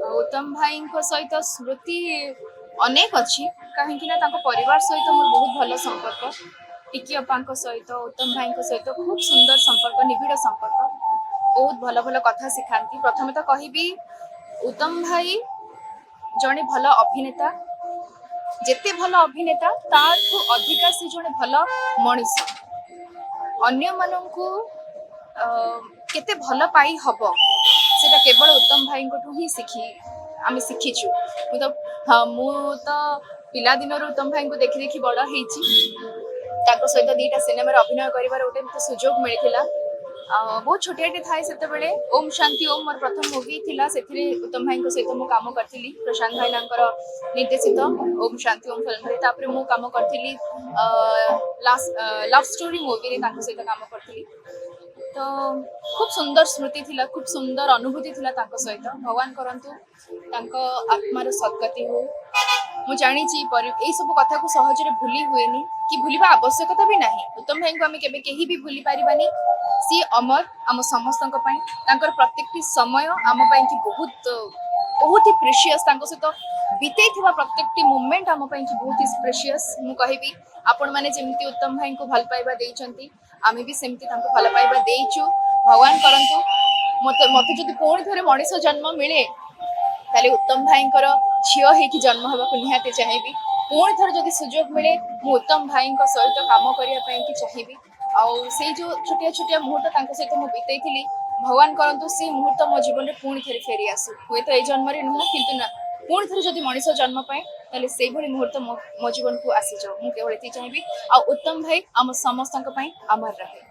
उत्तम भाई सहित स्मृति अनेक अच्छी कहीं परिवार सहित मोर बहुत भल संपर्क टिकी अप्पा सहित उत्तम भाई सहित खूब सुंदर संपर्क निबिड़ संपर्क बहुत भल भल कथा शिखाती। प्रथम तो कहबी उत्तम भाई जड़े भल अभिनेता जेते भल अभिनेता ताठू अधिका से जड़े भल मनीष अन्य मानू केते भल पाई हब सेटा केवल उत्तम भाई ही आम शिखीचु। मु तो पिला दिन उत्तम भाई को देखी देखी बड़ हो सहित दीटा सिनेमा अभिनय कर गोटे सुजोग मिलता। बहुत छोटियाटे थाए से ओम शांति ओम मोर प्रथम मूवी थिला से उत्तम भाई सहित मु काम करी प्रशांत भाई निर्देशित ओम शांति ओम फिल्म मु काम करी लव स्टोरी मूवी सहित काम करी। तो खूब सुंदर स्मृति थिला खूब सुंदर अनुभूति थिला सहित भगवान करंतु आत्मार सद्गति हो। मु जानी यही सब कथा को सहजरे भूली हुए कि भूलिबा आवश्यकता भी नहीं। उत्तम भाई को आम केबे केही भी भूली पारिबानी। सी अमर आम समस्त प्रत्येक समय आम कि बहुत बहुत ही प्रेशियस सहित बीते प्रत्येक मोमेंट आम कि बहुत ही प्रेशियस। मु कहबी आपण मैंने जमी उत्तम भाई को भल पाइबा देइचंती आमे भी सेमती भल पाइबा देइचु। भगवान करंतु मते जदि पुणी थरे मनीष जन्म मिले ताले उत्तम भाई झील होगी जन्म होगा निहाती चाहिए। पुणी थर जदि सुजोग मिले मु उत्तम भाई सहित काम करने चाहिए। से जो छोटिया छोटिया मुहूर्त सहित मुझे बीतई भगवान करंतु से मुहूर्त मो जीवन में पुणी थे फेरी आसू हुए तो ये जन्म नुह कि पुणी थे जब मनीष जन्म पाए ताले से भली मुहूर्त मो जीवन को आसी जाओ। मुझे चाहिए आ उत्तम भाई आम समस्त अमर रहे।